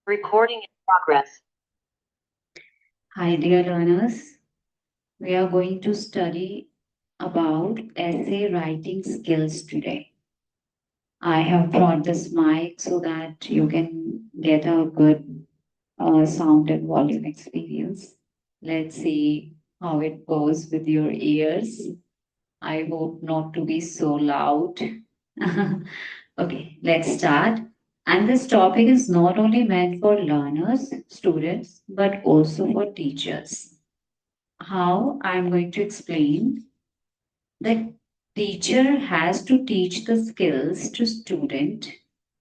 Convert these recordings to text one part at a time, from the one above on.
Recording in progress. Hi, dear learners. We are going to study about essay writing skills today. I have brought this mic so that you can get a good sound and volume experience. Let's see how it goes with your ears. I hope not to be so loud. Okay, let's start. And this topic is not only meant for learners, students, but also for teachers. How I'm going to explain that teacher has to teach the skills to student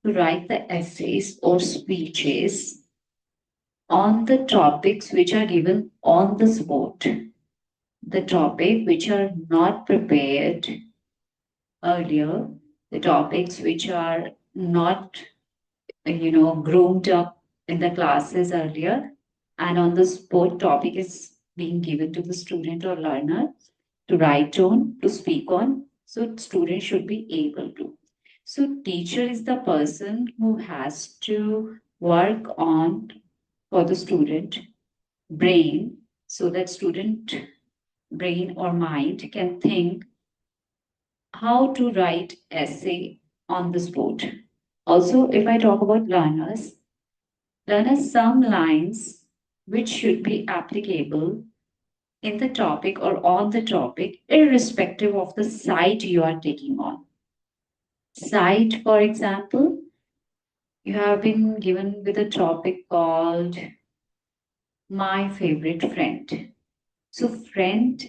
to write the essays or speeches on the topics which are given on the spot, the topic which are not prepared earlier, the topics which are not groomed up in the classes earlier, and on the spot topic is being given to the student or learner to write on, to speak on, so student should be able to. So teacher is the person who has to work on for the student brain, so that student brain or mind can think how to write essay on the spot. Also, if I talk about learners some lines which should be applicable in the topic or on the topic, irrespective of the site you are taking on. Site, for example, you have been given with a topic called My Favorite Friend. So, friend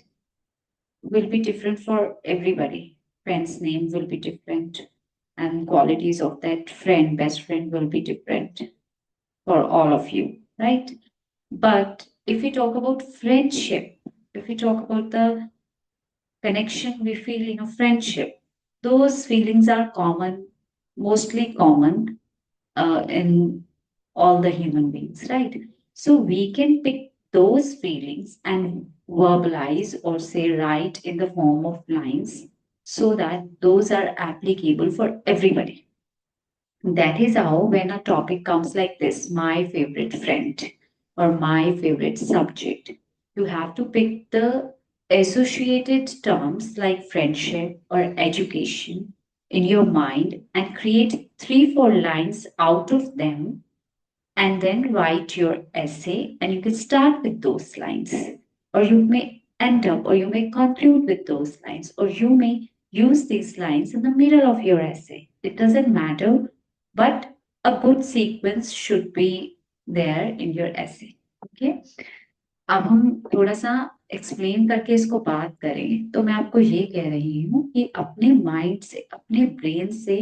will be different for everybody. Friend's name will be different, and qualities of that friend, best friend, will be different for all of you, right? But if we talk about friendship, if we talk about the connection we feel in a friendship, those feelings are common, mostly common in all the human beings, right? So we can pick those feelings and verbalize or say write in the form of lines so that those are applicable for everybody. That is how, when a topic comes like this, my favorite friend or my favorite subject, you have to pick the associated terms like friendship or education in your mind and create 3 4 lines out of them, and then write your essay. And you can start with those lines, or you may end up, or you may conclude with those lines, or you may use these lines in the middle of your essay. It doesn't matter, but a good sequence should be there in your essay. Okay, अब हम थोड़ा सा explain करके इसको बात करें, तो मैं आपको ये कह रही हूँ कि अपने माइंड से, अपने ब्रेन से,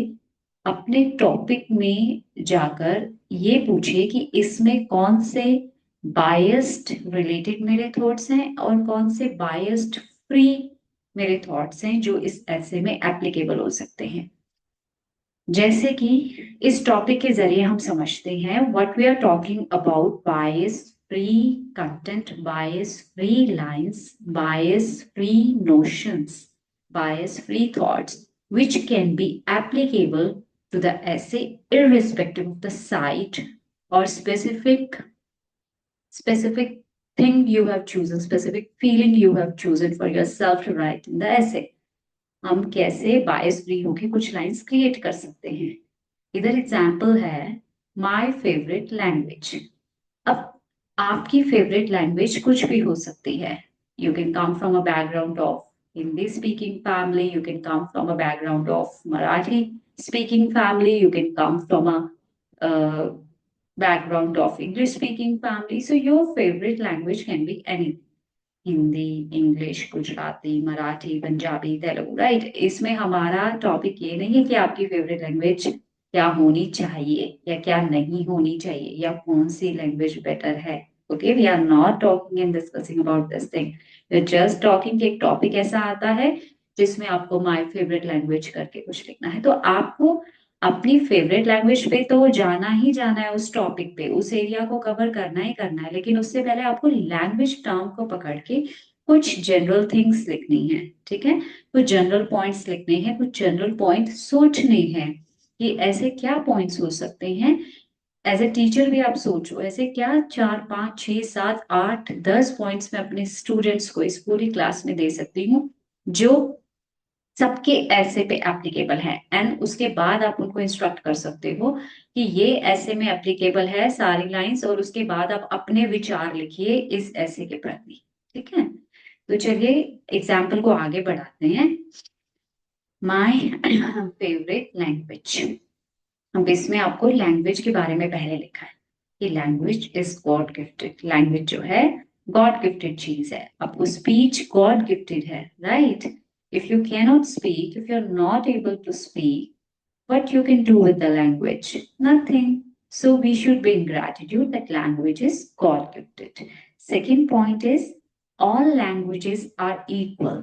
अपने टॉपिक में जाकर ये पूछिए कि इसमें कौन से बायस्ड रिलेटेड मेरे थॉट्स हैं और कौन से बायस्ड फ्री मेरे थॉट्स हैं जो इस ऐसे में एप्लीकेबल हो सकते हैं। जैसे कि इस टॉपिक के जरिए हम समझते हैं what we are talking about bias free content, bias free lines, bias free notions, bias free thoughts which can be applicable to the essay irrespective of the site or specific thing you have chosen, specific feeling you have chosen for yourself to write in the essay. हम कैसे बायस free होके कुछ lines create कर सकते हैं। इधर example है my favourite language. अब आपकी फेवरेट लैंग्वेज कुछ भी हो सकती है। You can come from a background of Hindi speaking family, you can come from a background of Marathi speaking family, you can come from a background of English speaking family. So your favorite language can be anything. Hindi, English, Gujarati, Marathi, Punjabi, Telugu, right. इसमें हमारा topic ये नहीं है कि आपकी favourite language क्या होनी चाहिए या क्या नहीं होनी चाहिए या कौन सी लैंग्वेज बेटर है। Okay, we are not talking and discussing about this thing, we are just talking. एक टॉपिक ऐसा आता है जिसमें आपको माय फेवरेट लैंग्वेज करके कुछ लिखना है, तो आपको अपनी फेवरेट लैंग्वेज पे तो जाना ही जाना है, उस टॉपिक पे, उस एरिया को कवर करना ही करना है, लेकिन उससे पहले आपको लैंग्वेज टर्म को पकड़ के कुछ जनरल थिंग्स लिखनी है। ठीक है, कुछ जनरल पॉइंट्स लिखने हैं, कुछ जनरल पॉइंट सोचने हैं कि ऐसे क्या पॉइंट्स हो सकते हैं एज ए टीचर भी आप सोचो, ऐसे क्या 4 5 6 7 8 10 पॉइंट्स में अपने स्टूडेंट्स को इस पूरी क्लास में दे सकती हूँ जो सबके ऐसे पे एप्लीकेबल है, एंड उसके बाद आप उनको इंस्ट्रक्ट कर सकते हो कि ये ऐसे में एप्लीकेबल है सारी लाइंस, और उसके बाद आप अपने विचार लिखिए इस ऐसे के प्रति। ठीक है, तो चलिए एग्जाम्पल को आगे बढ़ाते हैं। My favourite language. अब इसमें आपको लैंग्वेज के बारे में पहले लिखा है कि language is God gifted. Language जो है गॉड गिफ्टेड चीज है। आपको स्पीच गॉड गिफ्टेड है, right? If you can not speak, if you are not able to speak, what you can do with the language? Nothing. So we should be in gratitude that language is God gifted. Second point is all languages are equal.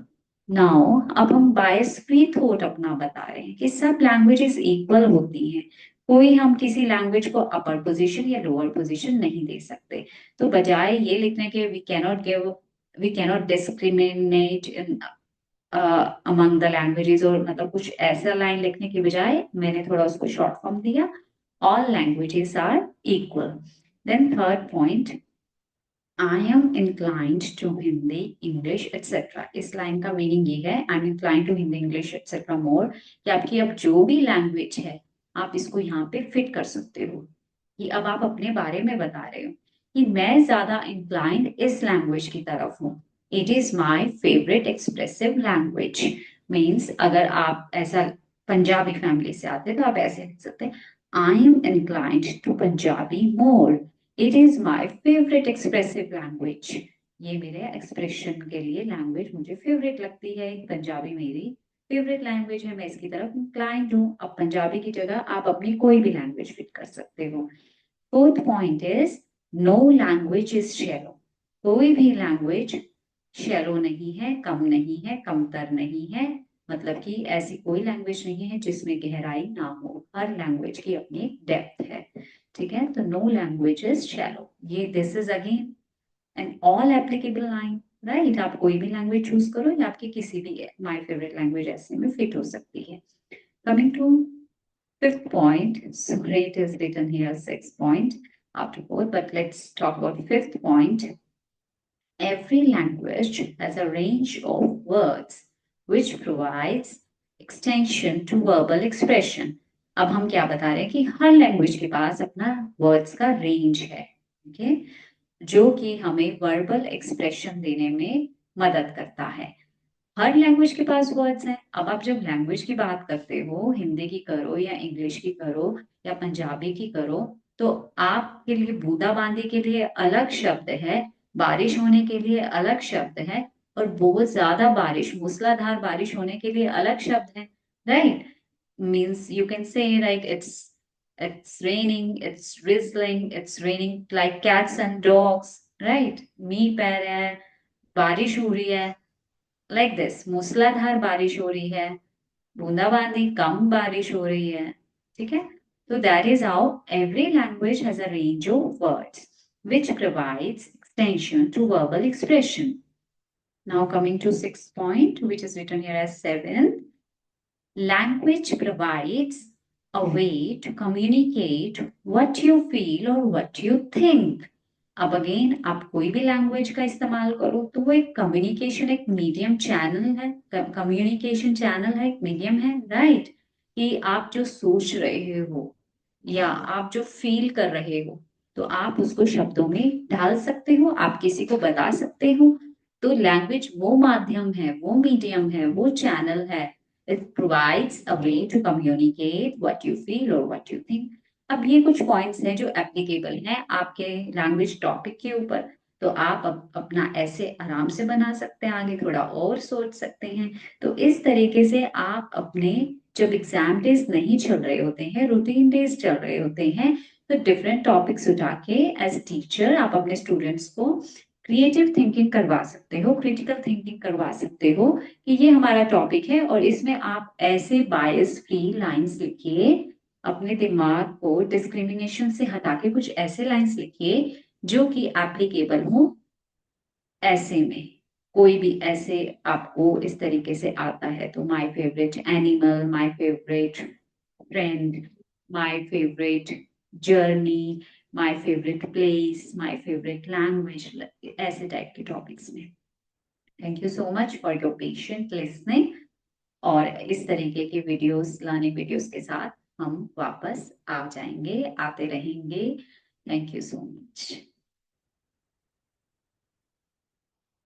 Now अब हम बायस free thought अपना बता रहे हैं कि सब languages equal होती हैं। कोई हम किसी लैंग्वेज को अपर पोजीशन या लोअर पोजीशन नहीं दे सकते। तो बजाय ये लिखने के we cannot discriminate in among the languages, और मतलब कुछ ऐसा लाइन लिखने के बजाय मैंने थोड़ा उसको शॉर्ट फॉर्म दिया, all languages are equal. Then third point, I am inclined to Hindi English etcetera. इस लाइन का मीनिंग ये है, I am inclined to Hindi English etcetera more, कि आपकी अब जो भी लैंग्वेज है आप इसको यहाँ पे फिट कर सकते हो, कि अब आप अपने बारे में बता रहे हो कि मैं ज्यादा इंक्लाइंड इस लैंग्वेज की तरफ हूँ। It is my favourite expressive language. Means अगर आप ऐसा पंजाबी फैमिली से आते तो आप ऐसे लिख सकते हैं, I am inclined to Punjabi more, it is my favourite expressive language. ये मेरे एक्सप्रेशन के लिए लैंग्वेज मुझे फेवरेट लगती है, पंजाबी मेरी फेवरेट लैंग्वेज है, मैं इसकी तरफ इंक्लाइंड हूँ। अब पंजाबी की जगह आप अपनी कोई भी लैंग्वेज फिट कर सकते हो। Fourth point is no language is shallow. कोई भी लैंग्वेज शैलो नहीं है, कम नहीं है, कमतर नहीं है। मतलब कि ऐसी कोई लैंग्वेज नहीं है जिसमें गहराई ना हो, हर लैंग्वेज की अपनी डेप्थ है। ठीक है, तो नो लैंग्वेज इज शैलो, ये this is again an all applicable line, right? आप कोई भी लैंग्वेज चूज करो या आपकी किसी भी माय फेवरेट लैंग्वेज ऐसे में फिट हो सकती है। Coming to fifth point, so it is written here sixth point after fourth, but let's talk about fifth point. Every language has a range of words which provides extension to verbal expression. अब हम क्या बता रहे हैं कि हर language के पास अपना words का रेंज है, okay? जो कि हमें वर्बल एक्सप्रेशन देने में मदद करता है। हर लैंग्वेज के पास वर्ड्स हैं। अब आप जब लैंग्वेज की बात करते हो, हिंदी की करो या इंग्लिश की करो या पंजाबी की करो, तो आपके लिए बूंदा बांदी के लिए अलग शब्द है, बारिश होने के लिए अलग शब्द है, और बहुत ज्यादा बारिश, मूसलाधार बारिश होने के लिए अलग शब्द है, right? Means you can say like it's raining, it's drizzling, it's raining like cats and dogs, right? मींह पै रहा है, बारिश हो रही है, लाइक दिस, मूसलाधार बारिश हो रही है, बूंदाबांदी कम बारिश हो रही है। ठीक है, तो that is how every language has a range of words which provides extension to verbal expression. Now coming to sixth point, which is written here as 7, language provides a way to communicate what you feel or what you think. अब again आप कोई भी language का इस्तेमाल करो तो वो एक कम्युनिकेशन, एक मीडियम चैनल है, कम्युनिकेशन चैनल है, एक मीडियम है, राइट? कि आप जो सोच रहे हो या आप जो फील कर रहे हो, तो आप उसको शब्दों में ढाल सकते हो, आप किसी को बता सकते हो। तो लैंग्वेज वो माध्यम है, वो मीडियम है, वो चैनल है। It provides a way to communicate what you feel और व्हाट यू थिंक। अब ये कुछ पॉइंट्स हैं जो एप्लीकेबल हैं आपके लैंग्वेज टॉपिक के ऊपर, तो आप अपना ऐसे आराम से बना सकते हैं, आगे थोड़ा और सोच सकते हैं। तो इस तरीके से आप अपने, जब एग्जाम डेज नहीं चल रहे होते हैं, रूटीन डेज चल रहे होते हैं, तो डिफरेंट टॉपिक्स उठा के एज टीचर आप अपने स्टूडेंट्स को क्रिएटिव थिंकिंग करवा सकते हो, क्रिटिकल थिंकिंग करवा सकते हो कि ये हमारा टॉपिक है और इसमें आप ऐसे बायस फ्री लाइंस लिखिए, अपने दिमाग को डिस्क्रिमिनेशन से हटा के कुछ ऐसे लाइंस लिखिए जो कि एप्लीकेबल हो ऐसे में। कोई भी ऐसे आपको इस तरीके से आता है तो my favourite animal, my favourite friend, my favourite journey, my favourite place, my favourite language, ऐसे टाइप के टॉपिक्स में। Thank you so much for your patient listening. और इस तरीके की वीडियोस, लर्निंग वीडियोस के साथ हम वापस आ जाएंगे, आते रहेंगे। Thank you so much.